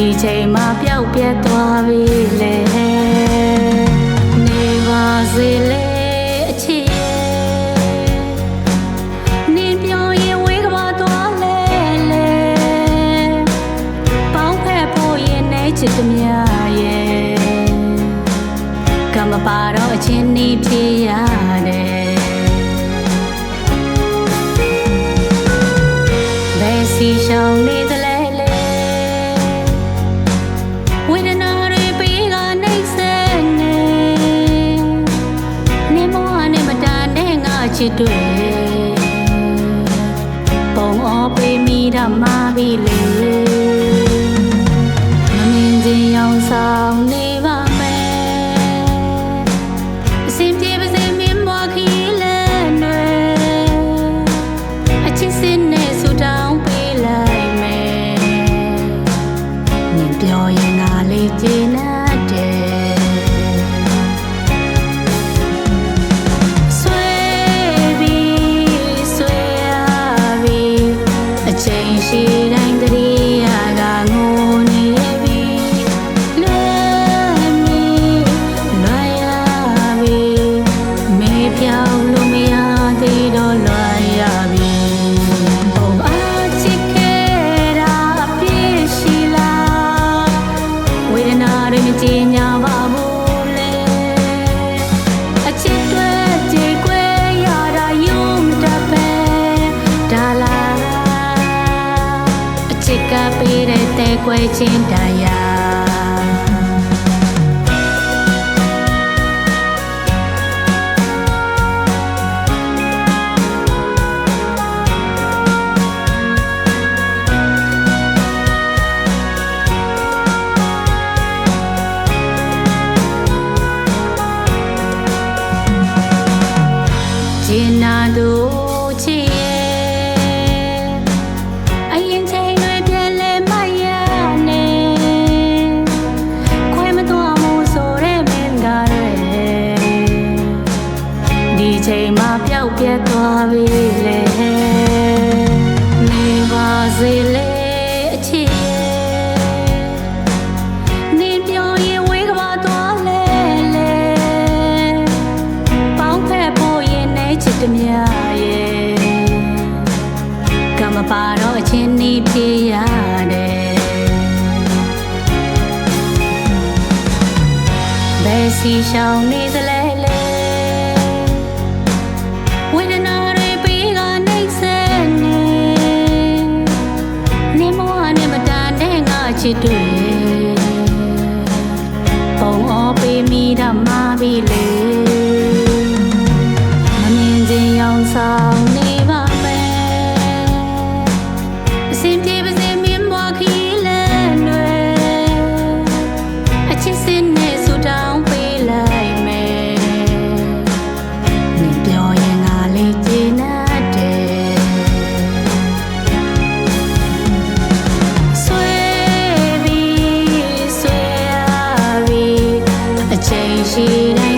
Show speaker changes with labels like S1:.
S1: ဒီချိန်မှာပျောက်ပြတ်သွားပြီလေနေပါစေလေအချစ်နင်ပြောရင်ဝေးကပါသွားလေလေပေါင်းဖက်ဖို့ရင်နဲ့ချစ်သမျှရဲ့ကံမပါတော့အချင်းနီးဖြစ်ရတယ်ဘယ်စီရှောင်းနေသလဲဝေဒနာတွေပေးကနှိမ့်ဆက်နေနေမောဟနဲ့မတာနဲ့ငါချစ်တွေပုံအောပေးမိတာမှာပြီလေမမြင်ချင်းရောင်ဆောင်နေပါမယ်အစင်ပြေပါစေမြင်မခီးလဲတွေအချစ်စစ်နဲ့ဆူတောင်းပေးလိုက်မယ်မြင်ပြောရင်ငါလေးကျေနပ်တယ်ဆွဲပြီးဆွဲရပြီအချိန်ရှိတိုင်းတတိယကငိုနေပြီလွယ်မီလွယ်ရပြီမေးပြောင်းလို့မရသေးတော့လွယ်ရပြီပုံအားချစ်ခဲ့တာအပြည့်ရှိလားဝေဒနာတွေမကြေညာပါဘူးလေအချစ်တွေကြေကွဲရတာယုံတတ်ပဲဒါလားအချစ်ကပေးတဲ့တဲကွဲချင်းတရားကျင်နာသူချစ်ရဲ့အရင်ချိန်တွေပြန်လဲမရနဲ့ခွဲမသွားမှုဆိုတဲ့မင်းကားတွေဒီချိန်မှာပျောက်ပြတ်သွားပြီလေနေပါစေလေအချစ်နင်ပြောရင်ဝေးကပါသွားလေလေပေါင်းဖက်ဖို့ရင်နဲ့ချစ်သမျှရဲ့ကံမပါတော့အချင်းနီးဖြစ်ရတယ်ဘယ်စီရှောင်းနေသလဲလေဝေဒနာတွေပေးကနှိမ့်ဆက်နေနေမောဟနဲ့မတာနဲ့ငါချစ်တွေပုံအောပေးမိတာမှာပြီလေမမြင်ချင်းရောင်ဆောင်နေပါမယ်အစင်ပြေပါစေမြင်မခီးလဲတွေအချစ်စစ်နဲ့ဆူတောင်းပေးလိုက်မယ်နင်ပြောရင်ငါလေးကျေနပ်တယ်ဆွဲပြီးဆွဲရပြီအချိန်ရှိတိုင်း